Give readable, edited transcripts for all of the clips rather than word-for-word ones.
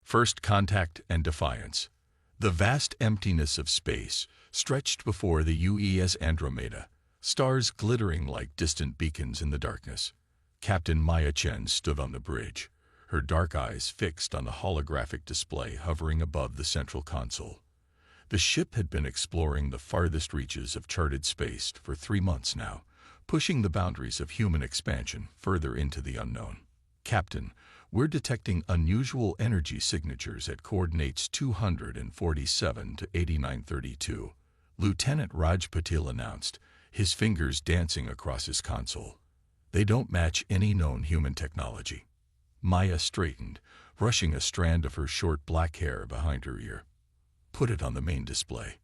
First contact and defiance. The vast emptiness of space stretched before the UES Andromeda, stars glittering like distant beacons in the darkness. Captain Maya Chen stood on the bridge, her dark eyes fixed on the holographic display hovering above the central console. The ship had been exploring the farthest reaches of charted space for 3 months now, pushing the boundaries of human expansion further into the unknown. Captain, we're detecting unusual energy signatures at coordinates 247 to 8932, Lieutenant Raj Patil announced, his fingers dancing across his console. They don't match any known human technology. Maya straightened, brushing a strand of her short black hair behind her ear. Put it on the main display.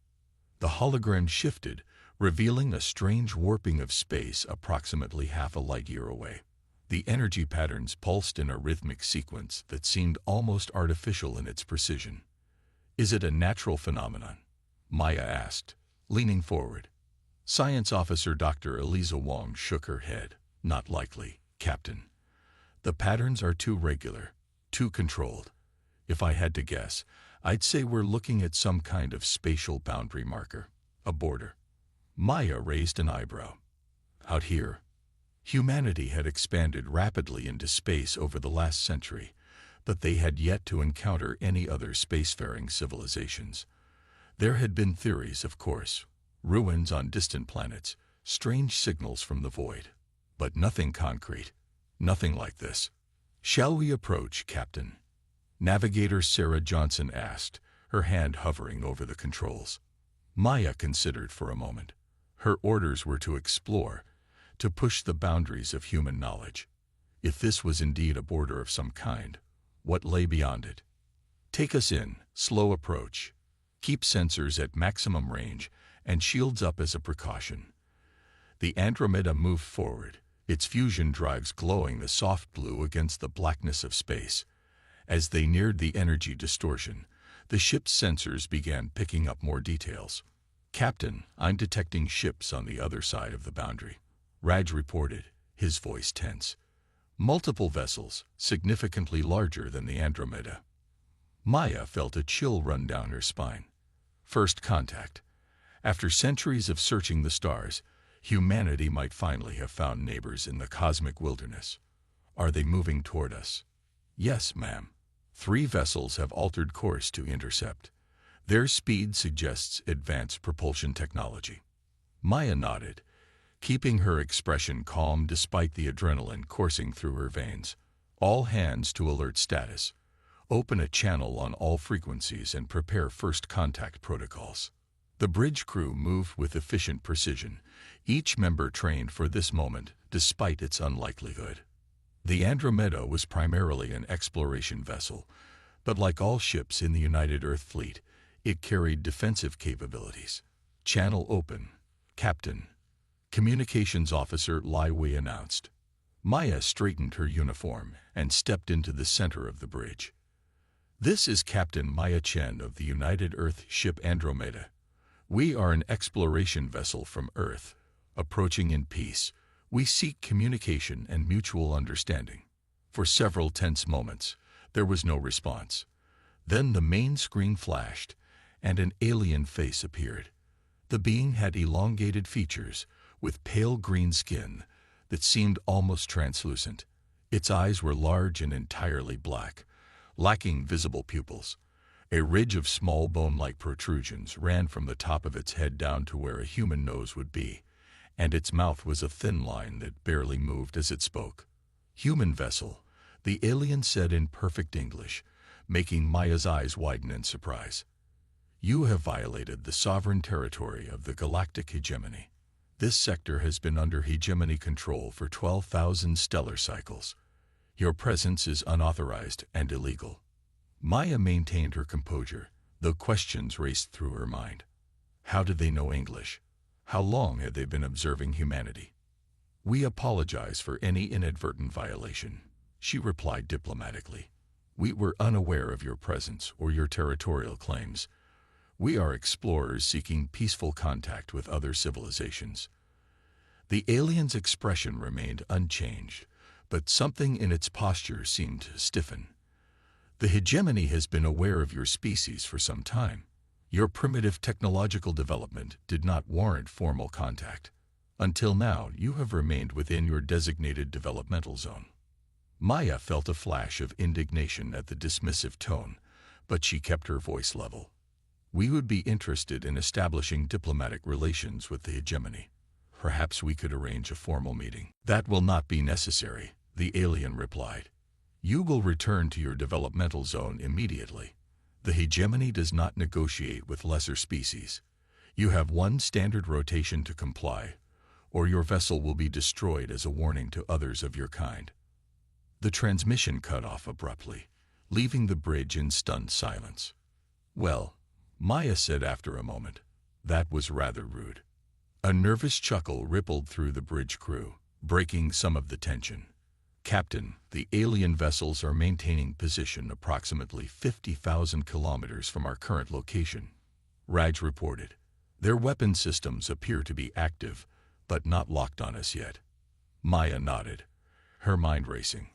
The hologram shifted, revealing a strange warping of space approximately half a light year away. The energy patterns pulsed in a rhythmic sequence that seemed almost artificial in its precision. Is it a natural phenomenon? Maya asked, leaning forward. Science Officer Dr. Eliza Wong shook her head. Not likely, Captain. The patterns are too regular, too controlled. If I had to guess, I'd say we're looking at some kind of spatial boundary marker, a border. Maya raised an eyebrow. Out here, humanity had expanded rapidly into space over the last century, but they had yet to encounter any other spacefaring civilizations. There had been theories, of course, ruins on distant planets, strange signals from the void, but nothing concrete, nothing like this. Shall we approach, Captain? Navigator Sarah Johnson asked, her hand hovering over the controls. Maya considered for a moment. Her orders were to explore, to push the boundaries of human knowledge. If this was indeed a border of some kind, what lay beyond it? Take us in, slow approach. Keep sensors at maximum range and shields up as a precaution. The Andromeda moved forward, its fusion drives glowing the soft blue against the blackness of space. As they neared the energy distortion, the ship's sensors began picking up more details. Captain, I'm detecting ships on the other side of the boundary, Raj reported, his voice tense. Multiple vessels, significantly larger than the Andromeda. Maya felt a chill run down her spine. First contact. After centuries of searching the stars, humanity might finally have found neighbors in the cosmic wilderness. Are they moving toward us? Yes, ma'am. 3 vessels have altered course to intercept. Their speed suggests advanced propulsion technology. Maya nodded, keeping her expression calm despite the adrenaline coursing through her veins. All hands to alert status. Open a channel on all frequencies and prepare first contact protocols. The bridge crew moved with efficient precision, each member trained for this moment despite its unlikelihood. The Andromeda was primarily an exploration vessel, but like all ships in the United Earth Fleet, it carried defensive capabilities. Channel open, Captain. Communications Officer Lai Wei announced. Maya straightened her uniform and stepped into the center of the bridge. This is Captain Maya Chen of the United Earth ship Andromeda. We are an exploration vessel from Earth, approaching in peace. We seek communication and mutual understanding. For several tense moments, there was no response. Then the main screen flashed, and an alien face appeared. The being had elongated features, with pale green skin that seemed almost translucent. Its eyes were large and entirely black, lacking visible pupils. A ridge of small bone-like protrusions ran from the top of its head down to where a human nose would be, and its mouth was a thin line that barely moved as it spoke. Human vessel, the alien said in perfect English, making Maya's eyes widen in surprise. You have violated the sovereign territory of the galactic hegemony. This sector has been under hegemony control for 12,000 stellar cycles. Your presence is unauthorized and illegal. Maya maintained her composure, though questions raced through her mind. How did they know English? How long had they been observing humanity? We apologize for any inadvertent violation, she replied diplomatically. We were unaware of your presence or your territorial claims. We are explorers seeking peaceful contact with other civilizations. The alien's expression remained unchanged, but something in its posture seemed to stiffen. The hegemony has been aware of your species for some time. Your primitive technological development did not warrant formal contact. Until now, you have remained within your designated developmental zone. Maya felt a flash of indignation at the dismissive tone, but she kept her voice level. We would be interested in establishing diplomatic relations with the hegemony. Perhaps we could arrange a formal meeting. That will not be necessary, the alien replied. You will return to your developmental zone immediately. The hegemony does not negotiate with lesser species. You have one standard rotation to comply, or your vessel will be destroyed as a warning to others of your kind. The transmission cut off abruptly, leaving the bridge in stunned silence. Well, Maya said after a moment, that was rather rude. A nervous chuckle rippled through the bridge crew, breaking some of the tension. Captain, the alien vessels are maintaining position approximately 50,000 kilometers from our current location, Raj reported. Their weapon systems appear to be active, but not locked on us yet. Maya nodded, her mind racing.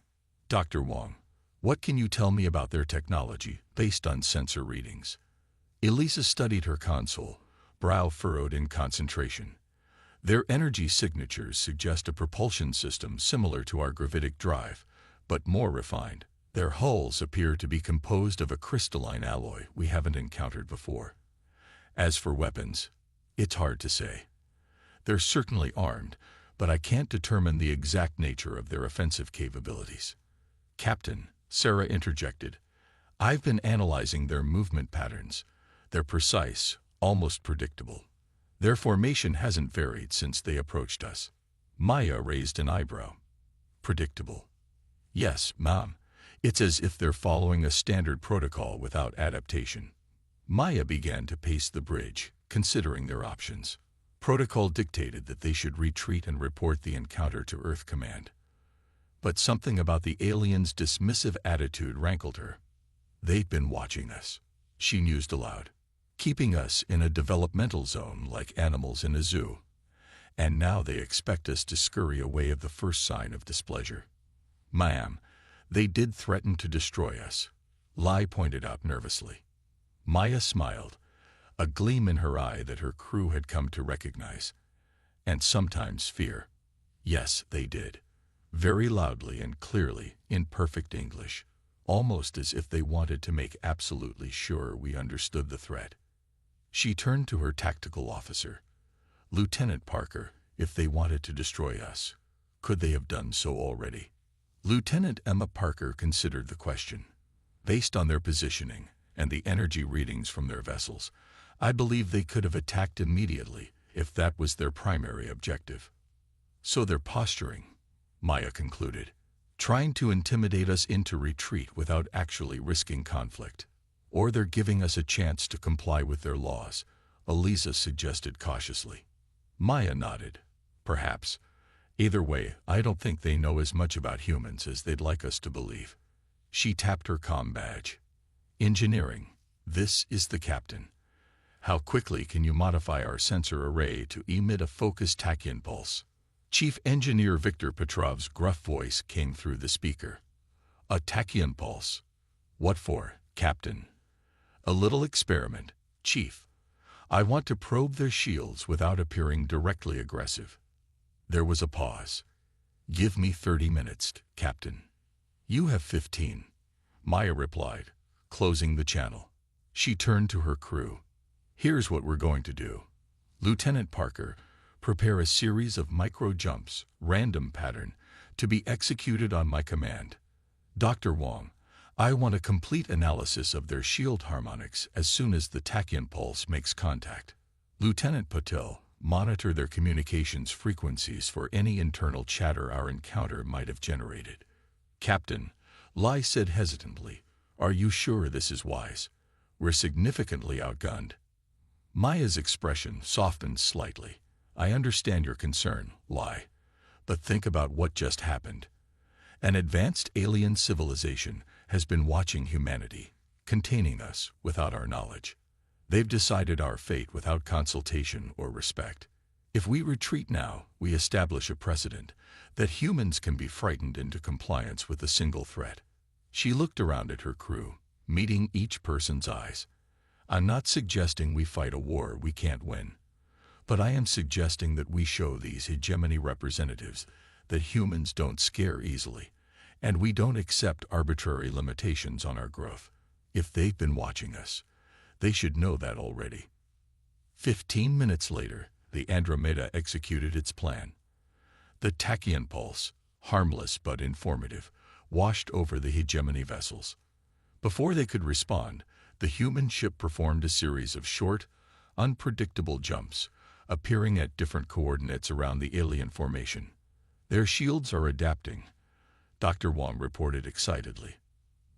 Dr. Wong, what can you tell me about their technology based on sensor readings? Elisa studied her console, brow furrowed in concentration. Their energy signatures suggest a propulsion system similar to our gravitic drive, but more refined. Their hulls appear to be composed of a crystalline alloy we haven't encountered before. As for weapons, it's hard to say. They're certainly armed, but I can't determine the exact nature of their offensive capabilities. Captain, Sarah interjected, I've been analyzing their movement patterns. They're precise, almost predictable. Their formation hasn't varied since they approached us. Maya raised an eyebrow. Predictable. Yes, ma'am. It's as if they're following a standard protocol without adaptation. Maya began to pace the bridge, considering their options. Protocol dictated that they should retreat and report the encounter to Earth Command. But something about the aliens' dismissive attitude rankled her. They've been watching us, she mused aloud, keeping us in a developmental zone like animals in a zoo. And now they expect us to scurry away at the first sign of displeasure. Ma'am, they did threaten to destroy us, Lai pointed out nervously. Maya smiled, a gleam in her eye that her crew had come to recognize. And sometimes fear. Yes, they did. Very loudly and clearly, in perfect English, almost as if they wanted to make absolutely sure we understood the threat. She turned to her tactical officer. Lieutenant Parker, if they wanted to destroy us, could they have done so already? Lieutenant Emma Parker considered the question. Based on their positioning and the energy readings from their vessels, I believe they could have attacked immediately if that was their primary objective. So they're posturing, Maya concluded, trying to intimidate us into retreat without actually risking conflict. Or they're giving us a chance to comply with their laws, Elisa suggested cautiously. Maya nodded. Perhaps. Either way, I don't think they know as much about humans as they'd like us to believe. She tapped her comm badge. Engineering. This is the captain. How quickly can you modify our sensor array to emit a focused tachyon pulse? Chief Engineer Victor Petrov's gruff voice came through the speaker. A tachyon pulse. What for, Captain? A little experiment, Chief. I want to probe their shields without appearing directly aggressive. There was a pause. Give me 30 minutes, Captain. You have 15, Maya replied, closing the channel. She turned to her crew. Here's what we're going to do. Lieutenant Parker, prepare a series of micro-jumps, random pattern, to be executed on my command. Dr. Wong, I want a complete analysis of their shield harmonics as soon as the tachyon pulse makes contact. Lieutenant Patel, monitor their communications frequencies for any internal chatter our encounter might have generated. Captain, Lai said hesitantly, are you sure this is wise? We're significantly outgunned. Maya's expression softened slightly. I understand your concern, Lai, but think about what just happened. An advanced alien civilization has been watching humanity, containing us without our knowledge. They've decided our fate without consultation or respect. If we retreat now, we establish a precedent that humans can be frightened into compliance with a single threat. She looked around at her crew, meeting each person's eyes. I'm not suggesting we fight a war we can't win, but I am suggesting that we show these hegemony representatives that humans don't scare easily, and we don't accept arbitrary limitations on our growth. If they've been watching us, they should know that already. 15 minutes later, the Andromeda executed its plan. The tachyon pulse, harmless but informative, washed over the hegemony vessels. Before they could respond, the human ship performed a series of short, unpredictable jumps, appearing at different coordinates around the alien formation. Their shields are adapting, Dr. Wong reported excitedly.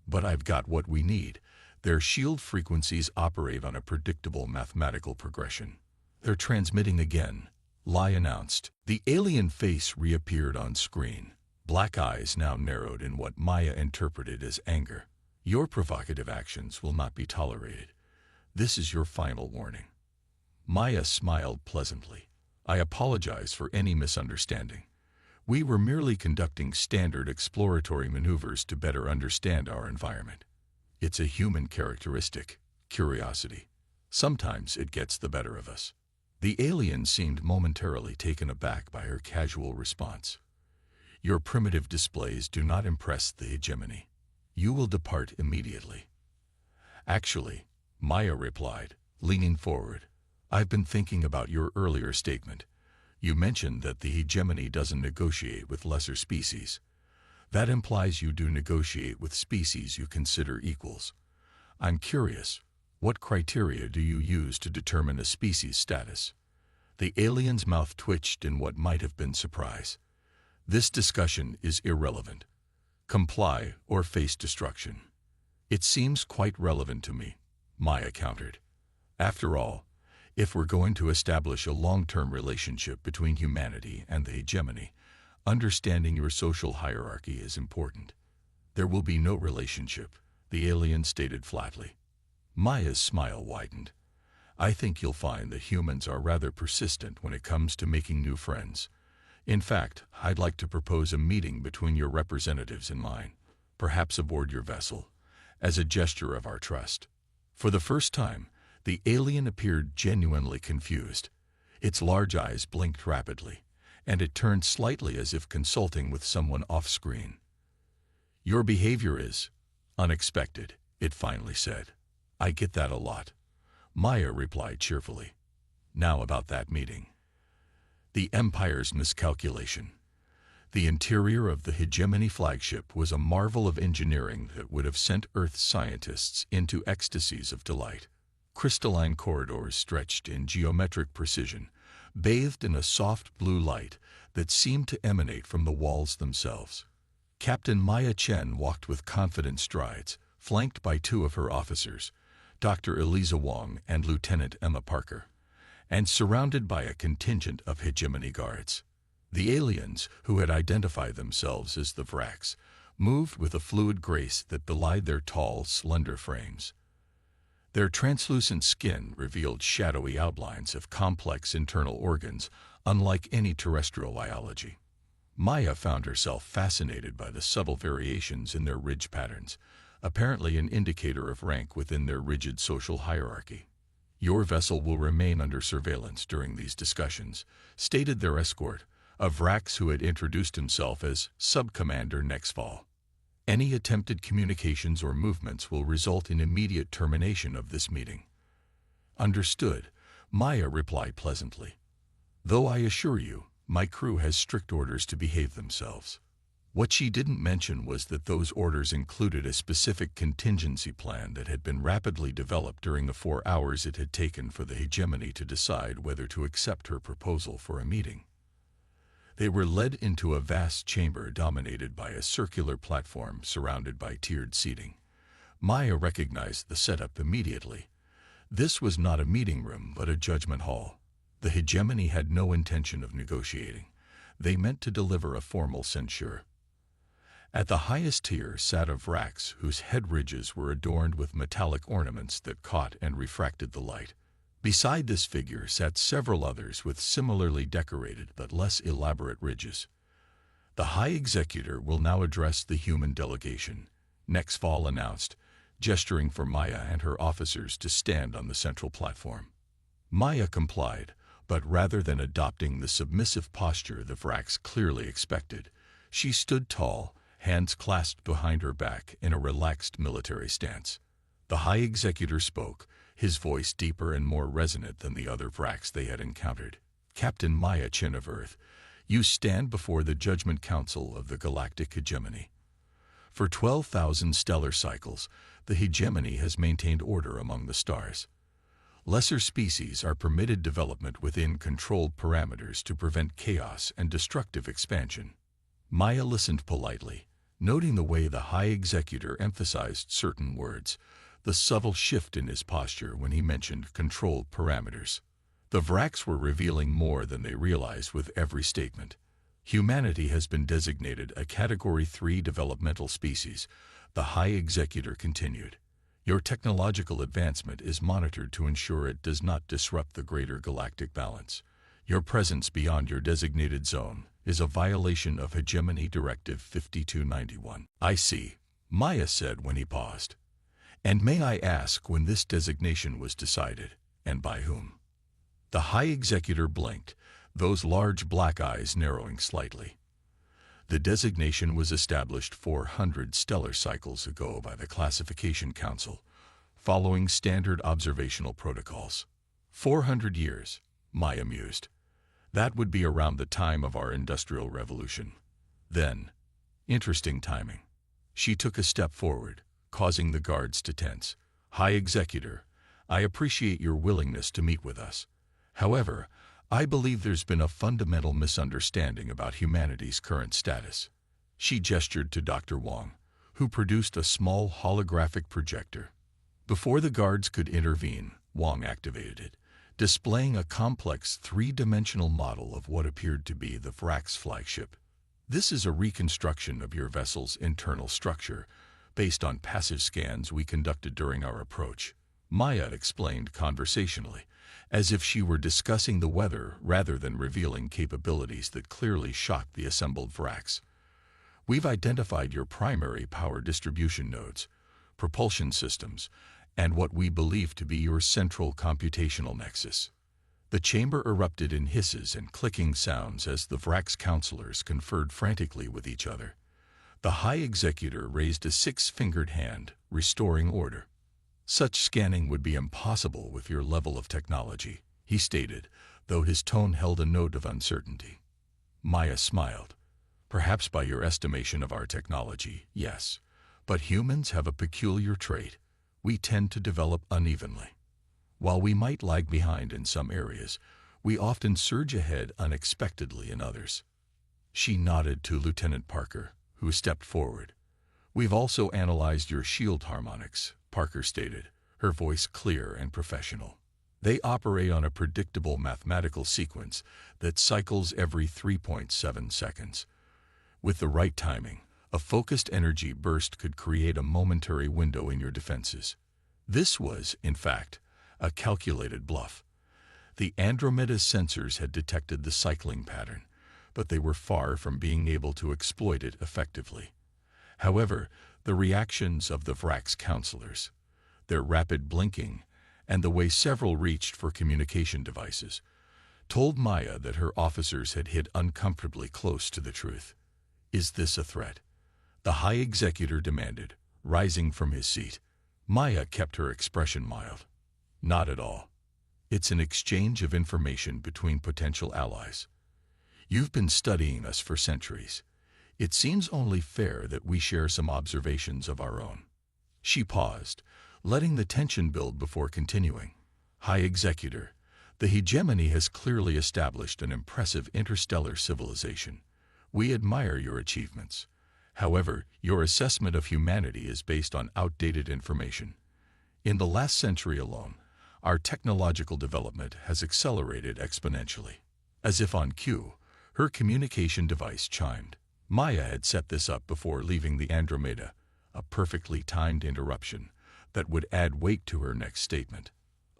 But I've got what we need. Their shield frequencies operate on a predictable mathematical progression. They're transmitting again, Lai announced. The alien face reappeared on screen, black eyes now narrowed in what Maya interpreted as anger. Your provocative actions will not be tolerated. This is your final warning. Maya smiled pleasantly. I apologize for any misunderstanding. We were merely conducting standard exploratory maneuvers to better understand our environment. It's a human characteristic, curiosity. Sometimes it gets the better of us. The alien seemed momentarily taken aback by her casual response. Your primitive displays do not impress the hegemony. You will depart immediately. Actually, Maya replied, leaning forward, I've been thinking about your earlier statement. You mentioned that the hegemony doesn't negotiate with lesser species. That implies you do negotiate with species you consider equals. I'm curious, what criteria do you use to determine a species' status? The alien's mouth twitched in what might have been surprise. This discussion is irrelevant. Comply or face destruction. It seems quite relevant to me, Maya countered. After all, if we're going to establish a long-term relationship between humanity and the hegemony, understanding your social hierarchy is important. There will be no relationship, the alien stated flatly. Maya's smile widened. I think you'll find that humans are rather persistent when it comes to making new friends. In fact, I'd like to propose a meeting between your representatives and mine, perhaps aboard your vessel, as a gesture of our trust. For the first time, the alien appeared genuinely confused. Its large eyes blinked rapidly, and it turned slightly as if consulting with someone off-screen. Your behavior is unexpected, it finally said. I get that a lot. Maya replied cheerfully. Now about that meeting. The Empire's miscalculation. The interior of the hegemony flagship was a marvel of engineering that would have sent Earth scientists into ecstasies of delight. Crystalline corridors stretched in geometric precision, bathed in a soft blue light that seemed to emanate from the walls themselves. Captain Maya Chen walked with confident strides, flanked by two of her officers, Dr. Eliza Wong and Lieutenant Emma Parker, and surrounded by a contingent of hegemony guards. The aliens, who had identified themselves as the Vraks, moved with a fluid grace that belied their tall, slender frames. Their translucent skin revealed shadowy outlines of complex internal organs, unlike any terrestrial biology. Maya found herself fascinated by the subtle variations in their ridge patterns, apparently an indicator of rank within their rigid social hierarchy. Your vessel will remain under surveillance during these discussions, stated their escort, a Vrax who had introduced himself as Sub-Commander Nextfall. Any attempted communications or movements will result in immediate termination of this meeting. Understood, Maya replied pleasantly. Though I assure you, my crew has strict orders to behave themselves. What she didn't mention was that those orders included a specific contingency plan that had been rapidly developed during the 4 hours it had taken for the hegemony to decide whether to accept her proposal for a meeting. They were led into a vast chamber dominated by a circular platform surrounded by tiered seating. Maya recognized the setup immediately. This was not a meeting room but a judgment hall. The hegemony had no intention of negotiating. They meant to deliver a formal censure. At the highest tier sat a Vrax whose head ridges were adorned with metallic ornaments that caught and refracted the light. Beside this figure sat several others with similarly decorated but less elaborate ridges. The High Executor will now address the human delegation, Nextfall announced, gesturing for Maya and her officers to stand on the central platform. Maya complied, but rather than adopting the submissive posture the Vrax clearly expected, she stood tall, hands clasped behind her back in a relaxed military stance. The High Executor spoke, his voice deeper and more resonant than the other Vrax they had encountered. Captain Maya Chin of Earth, you stand before the Judgment Council of the Galactic Hegemony. For 12,000 stellar cycles, the hegemony has maintained order among the stars. Lesser species are permitted development within controlled parameters to prevent chaos and destructive expansion. Maya listened politely, noting the way the High Executor emphasized certain words, the subtle shift in his posture when he mentioned controlled parameters. The Vrax were revealing more than they realized with every statement. Humanity has been designated a Category 3 developmental species, the High Executor continued. Your technological advancement is monitored to ensure it does not disrupt the greater galactic balance. Your presence beyond your designated zone is a violation of Hegemony Directive 5291. I see, Maya said when he paused. And may I ask when this designation was decided, and by whom? The High Executor blinked, those large black eyes narrowing slightly. The designation was established 400 stellar cycles ago by the Classification Council, following standard observational protocols. 400 years, Maya mused. That would be around the time of our Industrial Revolution. Then, interesting timing. She took a step forward, causing the guards to tense. High Executor, I appreciate your willingness to meet with us. However, I believe there's been a fundamental misunderstanding about humanity's current status. She gestured to Dr. Wong, who produced a small holographic projector. Before the guards could intervene, Wong activated it, displaying a complex three-dimensional model of what appeared to be the Vrax flagship. This is a reconstruction of your vessel's internal structure, based on passive scans we conducted during our approach, Maya explained conversationally, as if she were discussing the weather rather than revealing capabilities that clearly shocked the assembled Vrax. We've identified your primary power distribution nodes, propulsion systems, and what we believe to be your central computational nexus. The chamber erupted in hisses and clicking sounds as the Vrax counselors conferred frantically with each other. The High Executor raised a six-fingered hand, restoring order. Such scanning would be impossible with your level of technology, he stated, though his tone held a note of uncertainty. Maya smiled. Perhaps by your estimation of our technology, yes. But humans have a peculiar trait. We tend to develop unevenly. While we might lag behind in some areas, we often surge ahead unexpectedly in others. She nodded to Lieutenant Parker, who stepped forward. We've also analyzed your shield harmonics, Parker stated, her voice clear and professional. They operate on a predictable mathematical sequence that cycles every 3.7 seconds. With the right timing, a focused energy burst could create a momentary window in your defenses. This was, in fact, a calculated bluff. The Andromeda's sensors had detected the cycling pattern, but they were far from being able to exploit it effectively. However, the reactions of the Vrax counselors, their rapid blinking, and the way several reached for communication devices, told Maya that her officers had hit uncomfortably close to the truth. Is this a threat? The High Executor demanded, rising from his seat. Maya kept her expression mild. Not at all. It's an exchange of information between potential allies. You've been studying us for centuries. It seems only fair that we share some observations of our own. She paused, letting the tension build before continuing. High Executor, the hegemony has clearly established an impressive interstellar civilization. We admire your achievements. However, your assessment of humanity is based on outdated information. In the last century alone, our technological development has accelerated exponentially. As if on cue, her communication device chimed. Maya had set this up before leaving the Andromeda, a perfectly timed interruption that would add weight to her next statement.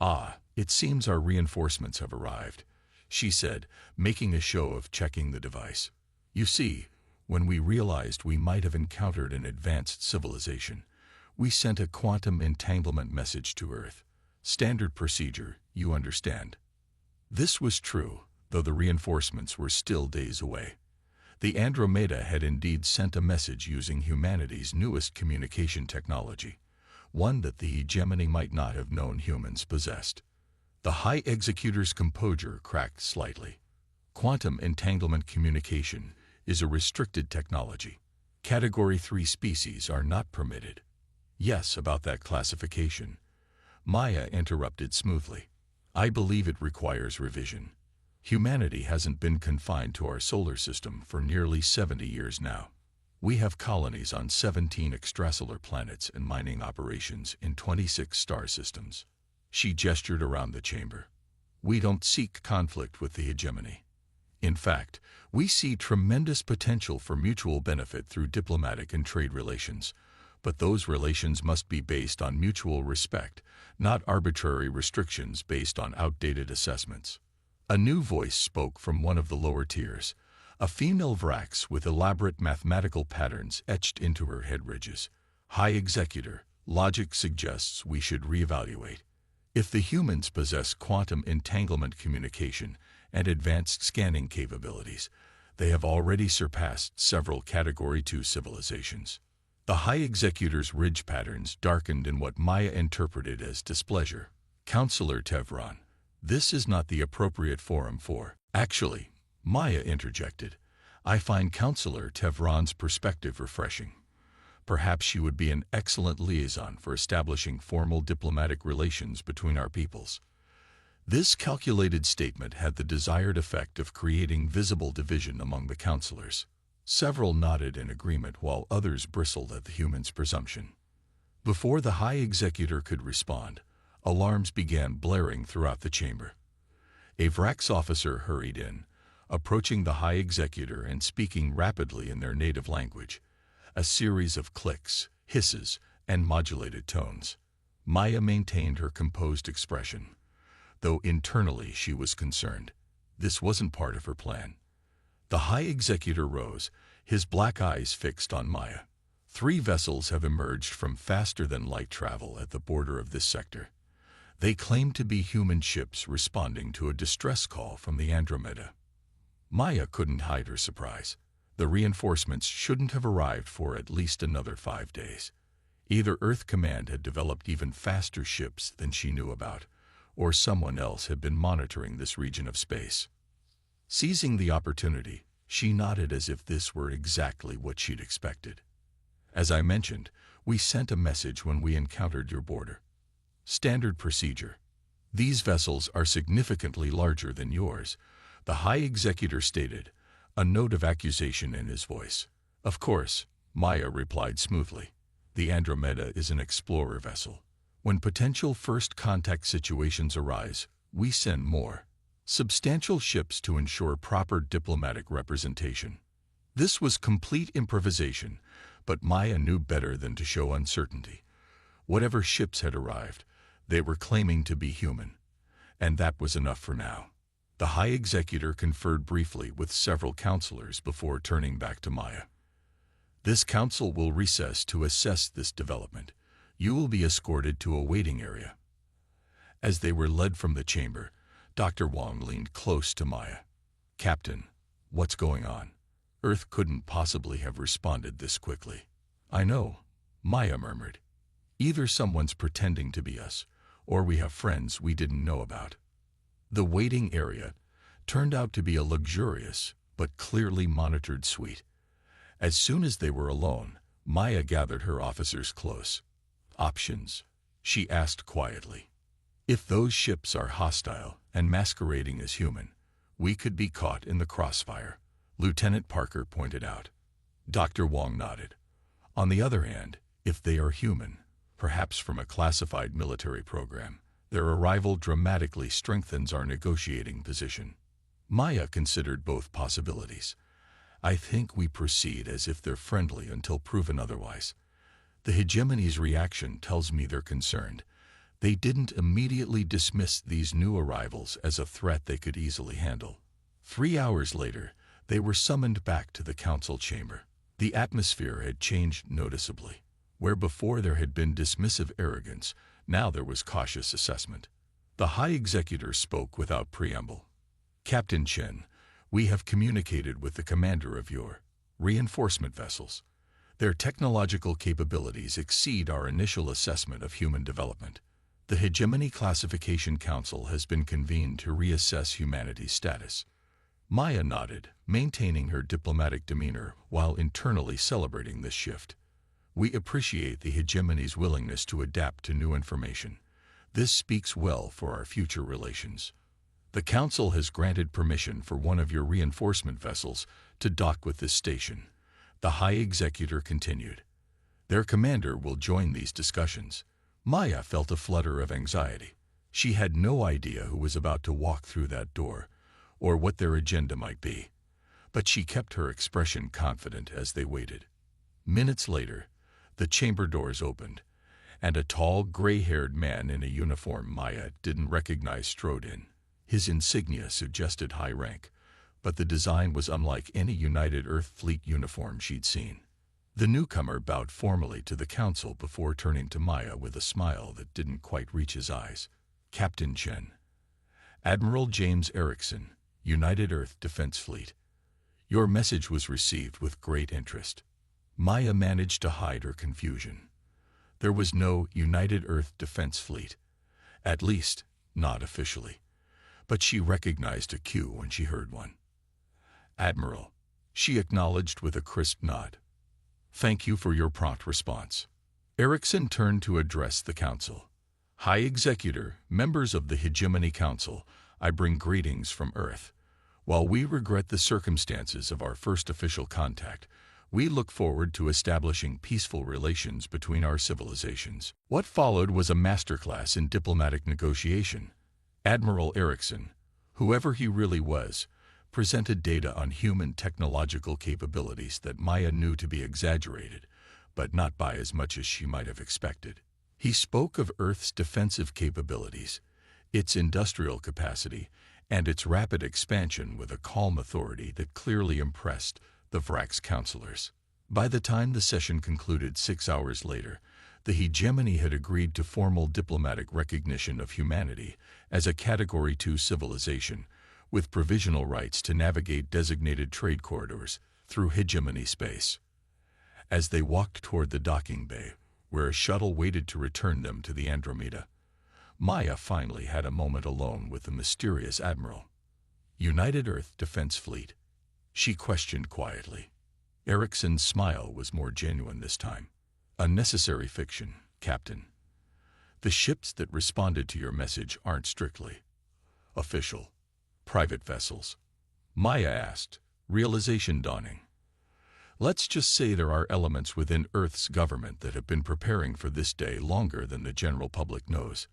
Ah, it seems our reinforcements have arrived, she said, making a show of checking the device. You see, When we realized we might have encountered an advanced civilization, we sent a quantum entanglement message to Earth. Standard procedure, you understand. This was true, though the reinforcements were still days away. The Andromeda had indeed sent a message using humanity's newest communication technology, one that the hegemony might not have known humans possessed. The High Executor's composure cracked slightly. Quantum entanglement communication is a restricted technology. Category 3 species are not permitted. Yes, about that classification. Maya interrupted smoothly. I believe it requires revision. Humanity hasn't been confined to our solar system for nearly 70 years now. We have colonies on 17 extrasolar planets and mining operations in 26 star systems. She gestured around the chamber. We don't seek conflict with the hegemony. In fact, we see tremendous potential for mutual benefit through diplomatic and trade relations, but those relations must be based on mutual respect, not arbitrary restrictions based on outdated assessments. A new voice spoke from one of the lower tiers, a female Vrax with elaborate mathematical patterns etched into her head ridges. High Executor, logic suggests we should reevaluate. If the humans possess quantum entanglement communication and advanced scanning capabilities, they have already surpassed several Category 2 civilizations. The High Executor's ridge patterns darkened in what Maya interpreted as displeasure. Counselor Tevron, this is not the appropriate forum for... Actually, Maya interjected, I find Counselor Tevron's perspective refreshing. Perhaps she would be an excellent liaison for establishing formal diplomatic relations between our peoples. This calculated statement had the desired effect of creating visible division among the counselors. Several nodded in agreement while others bristled at the human's presumption. Before the High Executor could respond, alarms began blaring throughout the chamber. A Vrax officer hurried in, approaching the High Executor and speaking rapidly in their native language. A series of clicks, hisses, and modulated tones. Maya maintained her composed expression, though internally she was concerned. This wasn't part of her plan. The High Executor rose, his black eyes fixed on Maya. 3 vessels have emerged from faster-than-light travel at the border of this sector. They claim to be human ships responding to a distress call from the Andromeda. Maya couldn't hide her surprise. The reinforcements shouldn't have arrived for at least another 5 days. Either Earth Command had developed even faster ships than she knew about, or someone else had been monitoring this region of space. Seizing the opportunity, she nodded as if this were exactly what she'd expected. As I mentioned, we sent a message when we encountered your border. Standard procedure. These vessels are significantly larger than yours, the High Executor stated, a note of accusation in his voice. Of course, Maya replied smoothly. The Andromeda is an explorer vessel. When potential first contact situations arise, we send more substantial ships to ensure proper diplomatic representation. This was complete improvisation, but Maya knew better than to show uncertainty. Whatever ships had arrived, they were claiming to be human, and that was enough for now. The High Executor conferred briefly with several counselors before turning back to Maya. This council will recess to assess this development. You will be escorted to a waiting area. As they were led from the chamber, Dr. Wong leaned close to Maya. Captain, what's going on? Earth couldn't possibly have responded this quickly. I know, Maya murmured. Either someone's pretending to be us, or we have friends we didn't know about. The waiting area turned out to be a luxurious but clearly monitored suite. As soon as they were alone, Maya gathered her officers close. Options? She asked quietly. If those ships are hostile and masquerading as human, we could be caught in the crossfire, Lieutenant Parker pointed out. Dr. Wong nodded. On the other hand, if they are human, perhaps from a classified military program, their arrival dramatically strengthens our negotiating position. Maya considered both possibilities. I think we proceed as if they're friendly until proven otherwise. The hegemony's reaction tells me they're concerned. They didn't immediately dismiss these new arrivals as a threat they could easily handle. 3 hours later, They were summoned back to the council chamber. The atmosphere had changed noticeably. Where before there had been dismissive arrogance, now there was cautious assessment. The High Executor spoke without preamble. "Captain Chen, we have communicated with the commander of your reinforcement vessels. Their technological capabilities exceed our initial assessment of human development. The Hegemony Classification Council has been convened to reassess humanity's status." Maya nodded, maintaining her diplomatic demeanor while internally celebrating this shift. "We appreciate the Hegemony's willingness to adapt to new information. This speaks well for our future relations. The Council has granted permission for one of your reinforcement vessels to dock with this station," the High Executor continued. "Their commander will join these discussions." Maya felt a flutter of anxiety. She had no idea who was about to walk through that door, or what their agenda might be. But she kept her expression confident as they waited. Minutes later, the chamber doors opened, and a tall, gray-haired man in a uniform Maya didn't recognize strode in. His insignia suggested high rank, but the design was unlike any United Earth Fleet uniform she'd seen. The newcomer bowed formally to the council before turning to Maya with a smile that didn't quite reach his eyes. "Captain Chen. Admiral James Erickson, United Earth Defense Fleet. Your message was received with great interest." Maya managed to hide her confusion. There was no United Earth Defense Fleet, at least not officially, but she recognized a cue when she heard one. "Admiral," she acknowledged with a crisp nod. "Thank you for your prompt response." Erickson turned to address the council. "High Executor, members of the Hegemony Council, I bring greetings from Earth. While we regret the circumstances of our first official contact, we look forward to establishing peaceful relations between our civilizations." What followed was a masterclass in diplomatic negotiation. Admiral Erickson, whoever he really was, presented data on human technological capabilities that Maya knew to be exaggerated, but not by as much as she might have expected. He spoke of Earth's defensive capabilities, its industrial capacity, and its rapid expansion with a calm authority that clearly impressed the Vrax counselors. By the time the session concluded 6 hours later, the Hegemony had agreed to formal diplomatic recognition of humanity as a Category 2 civilization, with provisional rights to navigate designated trade corridors through Hegemony space. As they walked toward the docking bay, where a shuttle waited to return them to the Andromeda, Maya finally had a moment alone with the mysterious admiral. "United Earth Defense Fleet?" she questioned quietly. Erickson's smile was more genuine this time. "Unnecessary fiction, Captain. The ships that responded to your message aren't strictly official private vessels." Maya asked, realization dawning. "Let's just say there are elements within Earth's government that have been preparing for this day longer than the general public knows,"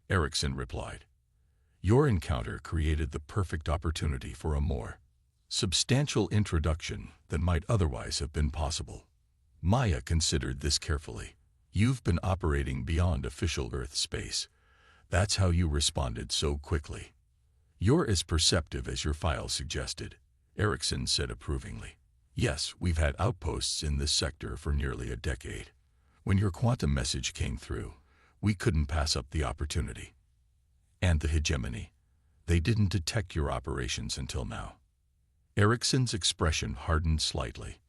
Erickson replied. "Your encounter created the perfect opportunity for a more substantial introduction than might otherwise have been possible." Maya considered this carefully. "You've been operating beyond official Earth space. That's how you responded so quickly." "You're as perceptive as your file suggested," Erickson said approvingly. "Yes, we've had outposts in this sector for nearly a decade. When your quantum message came through, we couldn't pass up the opportunity." "And the Hegemony? They didn't detect your operations until now." Erickson's expression hardened slightly.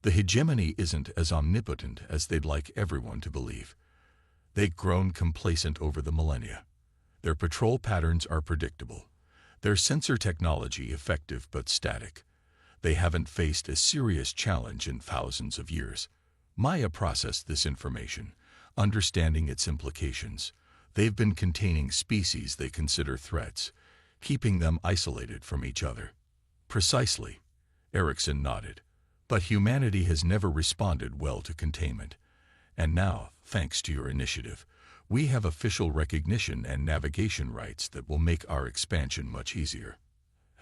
"The Hegemony isn't as omnipotent as they'd like everyone to believe. They've grown complacent over the millennia. Their patrol patterns are predictable. Their sensor technology effective but static. They haven't faced a serious challenge in thousands of years." Maya processed this information, understanding its implications. They've been containing species they consider threats, keeping them isolated from each other. "Precisely," Erickson nodded. "But humanity has never responded well to containment. And now, thanks to your initiative, we have official recognition and navigation rights that will make our expansion much easier."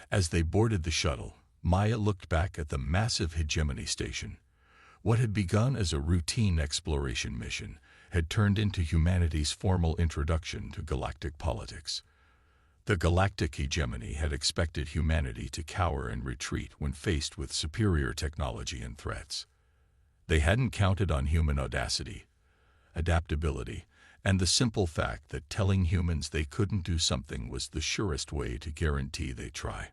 As they boarded the shuttle, Maya looked back at the massive Hegemony station. What had begun as a routine exploration mission had turned into humanity's formal introduction to galactic politics. The galactic hegemony had expected humanity to cower and retreat when faced with superior technology and threats. They hadn't counted on human audacity, adaptability, and the simple fact that telling humans they couldn't do something was the surest way to guarantee they'd try.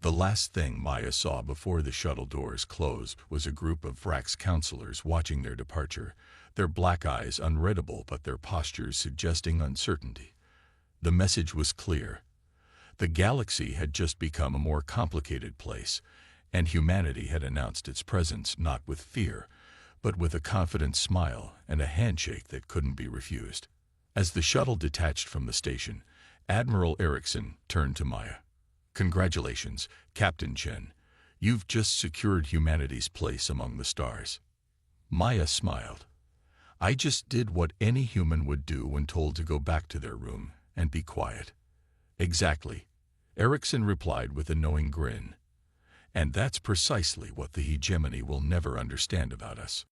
The last thing Maya saw before the shuttle doors closed was a group of Vrax counselors watching their departure, their black eyes unreadable but their postures suggesting uncertainty. The message was clear. The galaxy had just become a more complicated place, and humanity had announced its presence not with fear, but with a confident smile and a handshake that couldn't be refused. As the shuttle detached from the station, Admiral Erickson turned to Maya. "Congratulations, Captain Chen. You've just secured humanity's place among the stars." Maya smiled. "I just did what any human would do when told to go back to their room and be quiet." "Exactly," Erickson replied with a knowing grin. "And that's precisely what the hegemony will never understand about us.